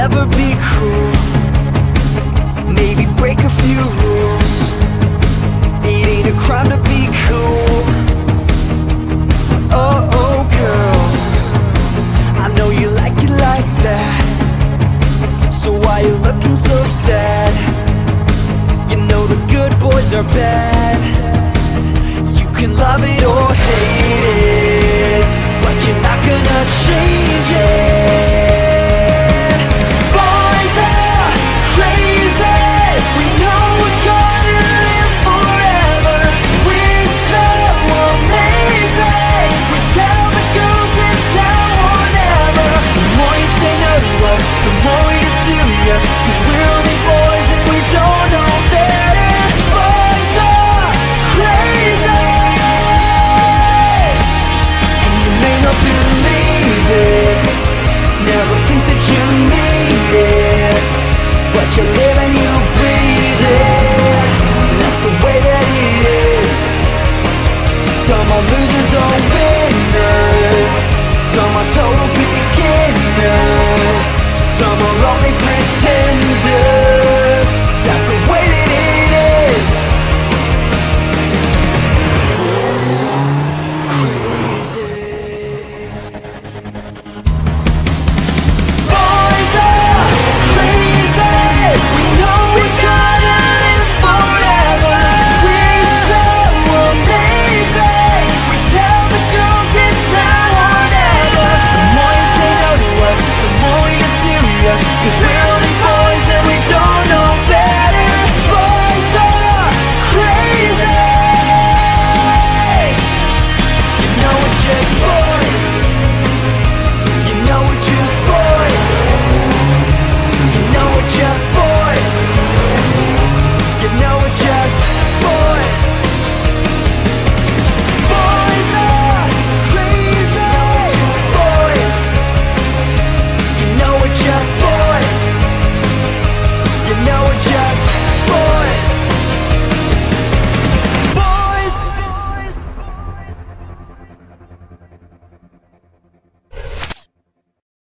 never be cruel. Maybe break a few rules. It ain't a crime to be cool. Oh, oh girl, I know you like it like that. So why you looking so sad? You know the good boys are bad. You can love it or hate it, but you're not gonna change it. Boys are crazy. We know we're gonna live forever. We're so amazing. We tell the girls it's now or never. The more you say no to us, the more we get serious. 'Cause we're only boys and we don't know better. Boys are crazy, and you may not believe it. Never think that you need it, but you live and you breathe it. And that's the way that it is. Some are losers or winners. Some are total beginners. Some are only pretenders.